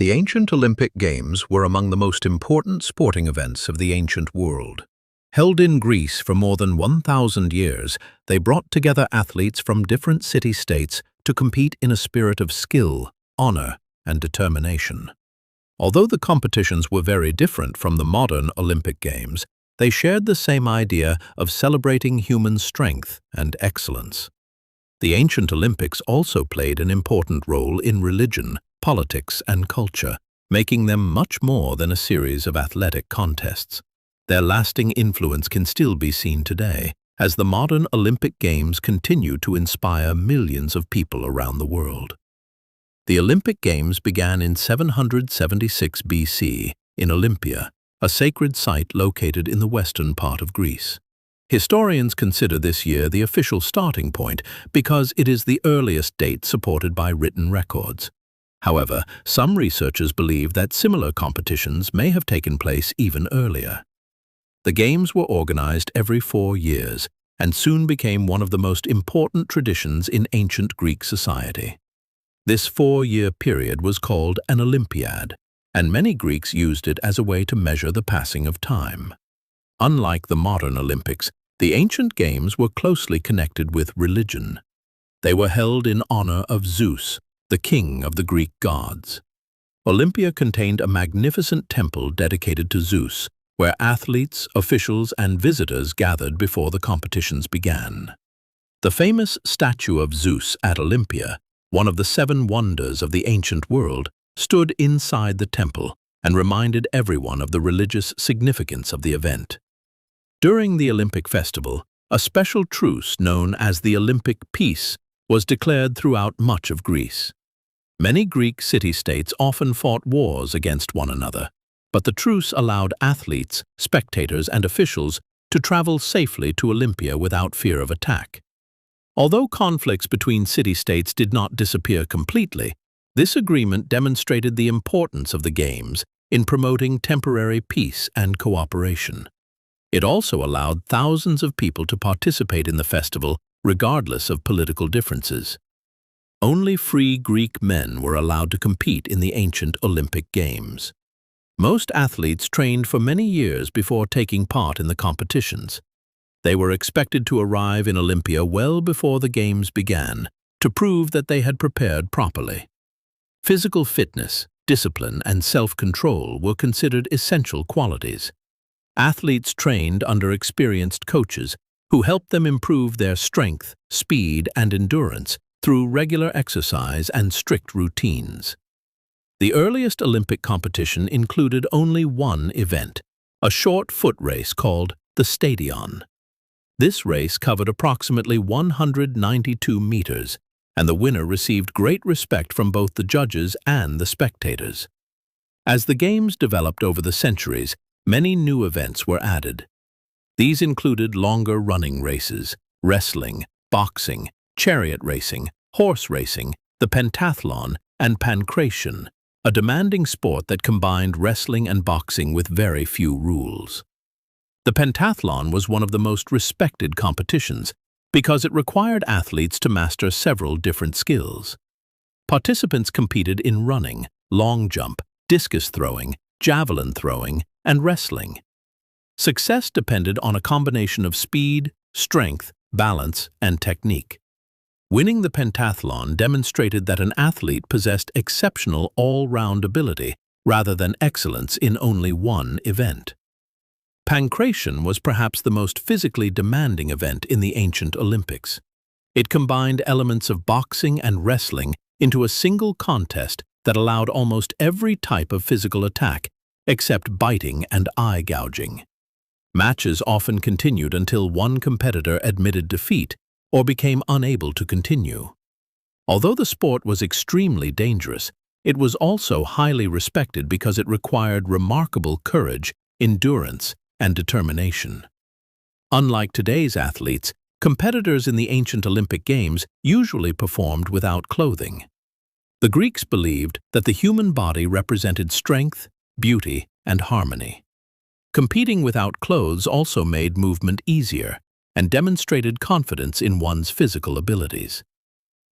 The ancient Olympic Games were among the most important sporting events of the ancient world. Held in Greece for more than 1,000 years, they brought together athletes from different city-states to compete in a spirit of skill, honor, and determination. Although the competitions were very different from the modern Olympic Games, they shared the same idea of celebrating human strength and excellence. The ancient Olympics also played an important role in religion, politics, and culture, making them much more than a series of athletic contests. Their lasting influence can still be seen today, as the modern Olympic Games continue to inspire millions of people around the world. The Olympic Games began in 776 BC in Olympia, a sacred site located in the western part of Greece. Historians consider this year the official starting point because it is the earliest date supported by written records. However, some researchers believe that similar competitions may have taken place even earlier. The Games were organized every 4 years and soon became one of the most important traditions in ancient Greek society. This 4-year period was called an Olympiad, and many Greeks used it as a way to measure the passing of time. Unlike the modern Olympics, the ancient Games were closely connected with religion. They were held in honor of Zeus, the king of the Greek gods. Olympia contained a magnificent temple dedicated to Zeus, where athletes, officials, and visitors gathered before the competitions began. The famous statue of Zeus at Olympia, one of the 7 wonders of the ancient world, stood inside the temple and reminded everyone of the religious significance of the event. During the Olympic festival, a special truce known as the Olympic Peace was declared throughout much of Greece. Many Greek city-states often fought wars against one another, but the truce allowed athletes, spectators, and officials to travel safely to Olympia without fear of attack. Although conflicts between city-states did not disappear completely, this agreement demonstrated the importance of the Games in promoting temporary peace and cooperation. It also allowed thousands of people to participate in the festival regardless of political differences. Only free Greek men were allowed to compete in the ancient Olympic Games. Most athletes trained for many years before taking part in the competitions. They were expected to arrive in Olympia well before the Games began to prove that they had prepared properly. Physical fitness, discipline, and self-control were considered essential qualities. Athletes trained under experienced coaches who helped them improve their strength, speed, and endurance through regular exercise and strict routines. The earliest Olympic competition included only one event, a short foot race called the Stadion. This race covered approximately 192 meters, and the winner received great respect from both the judges and the spectators. As the Games developed over the centuries, many new events were added. These included longer running races, wrestling, boxing, chariot racing, horse racing, the pentathlon, and pancration, a demanding sport that combined wrestling and boxing with very few rules. The pentathlon was one of the most respected competitions because it required athletes to master several different skills. Participants competed in running, long jump, discus throwing, javelin throwing, and wrestling. Success depended on a combination of speed, strength, balance, and technique. Winning the pentathlon demonstrated that an athlete possessed exceptional all-round ability rather than excellence in only one event. Pancration was perhaps the most physically demanding event in the ancient Olympics. It combined elements of boxing and wrestling into a single contest that allowed almost every type of physical attack, except biting and eye gouging. Matches often continued until one competitor admitted defeat or became unable to continue. Although the sport was extremely dangerous, it was also highly respected because it required remarkable courage, endurance, and determination. Unlike today's athletes, competitors in the ancient Olympic Games usually performed without clothing. The Greeks believed that the human body represented strength, beauty, and harmony. Competing without clothes also made movement easier and demonstrated confidence in one's physical abilities.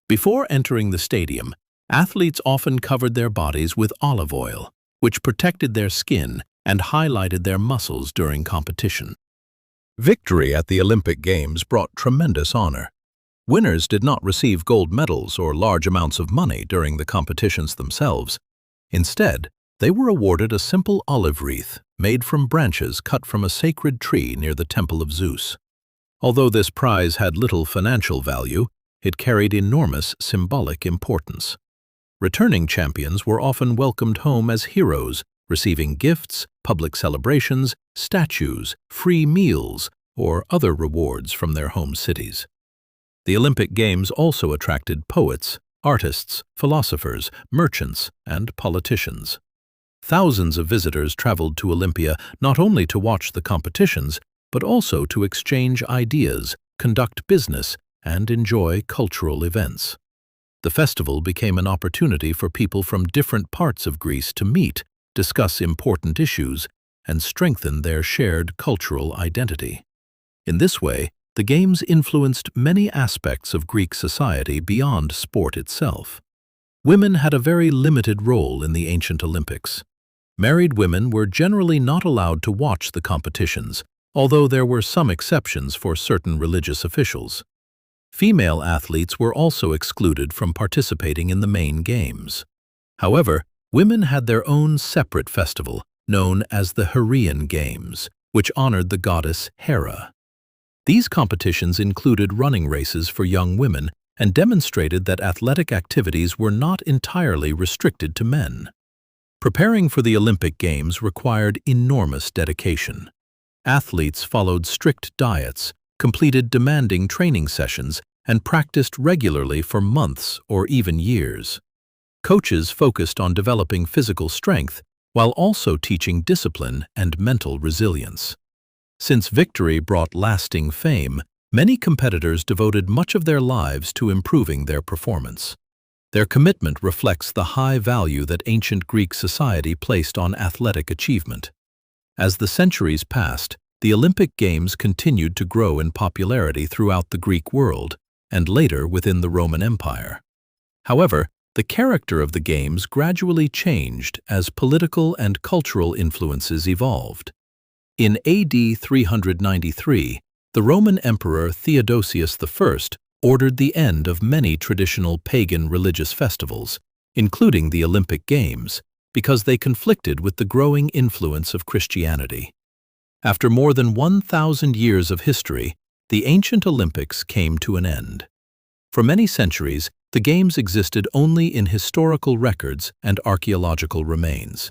Before entering the stadium, Athletes often covered their bodies with olive oil, which protected their skin and highlighted their muscles during competition. Victory at the Olympic Games brought tremendous honor. Winners did not receive gold medals or large amounts of money during the competitions themselves. Instead, they were awarded a simple olive wreath made from branches cut from a sacred tree near the Temple of Zeus. Although this prize had little financial value, it carried enormous symbolic importance. Returning champions were often welcomed home as heroes, receiving gifts, public celebrations, statues, free meals, or other rewards from their home cities. The Olympic Games also attracted poets, artists, philosophers, merchants, and politicians. Thousands of visitors traveled to Olympia not only to watch the competitions, but also to exchange ideas, conduct business, and enjoy cultural events. The festival became an opportunity for people from different parts of Greece to meet, discuss important issues, and strengthen their shared cultural identity. In this way, the Games influenced many aspects of Greek society beyond sport itself. Women had a very limited role in the ancient Olympics. Married women were generally not allowed to watch the competitions, although there were some exceptions for certain religious officials. Female athletes were also excluded from participating in the main games. However, women had their own separate festival, known as the Heraean Games, which honored the goddess Hera. These competitions included running races for young women and demonstrated that athletic activities were not entirely restricted to men. Preparing for the Olympic Games required enormous dedication. Athletes followed strict diets, completed demanding training sessions, and practiced regularly for months or even years. Coaches focused on developing physical strength while also teaching discipline and mental resilience. Since victory brought lasting fame, many competitors devoted much of their lives to improving their performance. Their commitment reflects the high value that ancient Greek society placed on athletic achievement. As the centuries passed, the Olympic Games continued to grow in popularity throughout the Greek world and later within the Roman Empire. However, the character of the Games gradually changed as political and cultural influences evolved. In AD 393, the Roman Emperor Theodosius I ordered the end of many traditional pagan religious festivals, including the Olympic Games, because they conflicted with the growing influence of Christianity. After more than 1,000 years of history, the ancient Olympics came to an end. For many centuries, the Games existed only in historical records and archaeological remains.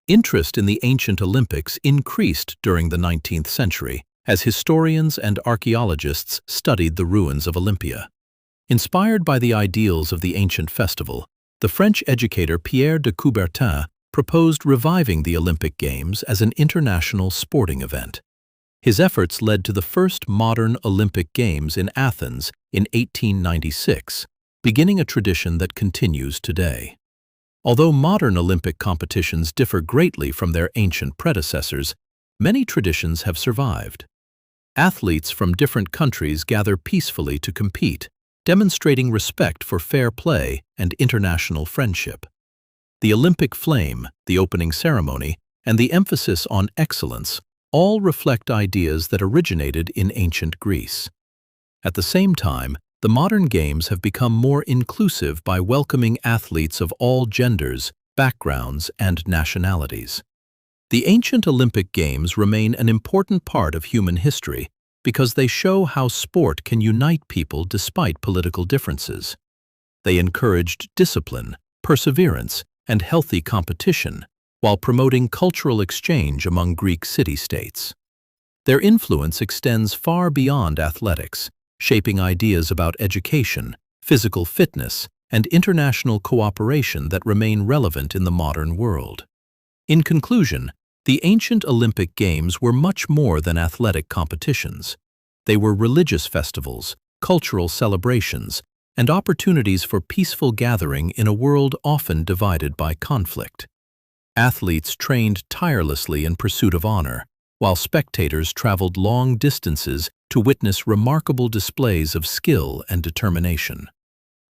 Interest in the ancient Olympics increased during the 19th century as historians and archaeologists studied the ruins of Olympia. Inspired by the ideals of the ancient festival, the French educator Pierre de Coubertin proposed reviving the Olympic Games as an international sporting event. His efforts led to the first modern Olympic Games in Athens in 1896, beginning a tradition that continues today. Although modern Olympic competitions differ greatly from their ancient predecessors, many traditions have survived. Athletes from different countries gather peacefully to compete, demonstrating respect for fair play and international friendship. The Olympic flame, the opening ceremony, and the emphasis on excellence all reflect ideas that originated in ancient Greece. At the same time, the modern games have become more inclusive by welcoming athletes of all genders, backgrounds, and nationalities. The ancient Olympic Games remain an important part of human history because they show how sport can unite people despite political differences. They encouraged discipline, perseverance, and healthy competition, while promoting cultural exchange among Greek city-states. Their influence extends far beyond athletics, shaping ideas about education, physical fitness, and international cooperation that remain relevant in the modern world. In conclusion, the ancient Olympic Games were much more than athletic competitions. They were religious festivals, cultural celebrations, and opportunities for peaceful gathering in a world often divided by conflict. Athletes trained tirelessly in pursuit of honor, while spectators traveled long distances to witness remarkable displays of skill and determination.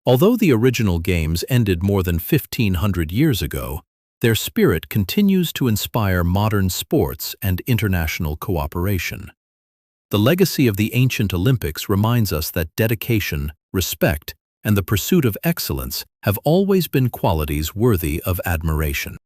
Although the original games ended more than 1,500 years ago, their spirit continues to inspire modern sports and international cooperation. The legacy of the ancient Olympics reminds us that dedication, respect, and the pursuit of excellence have always been qualities worthy of admiration.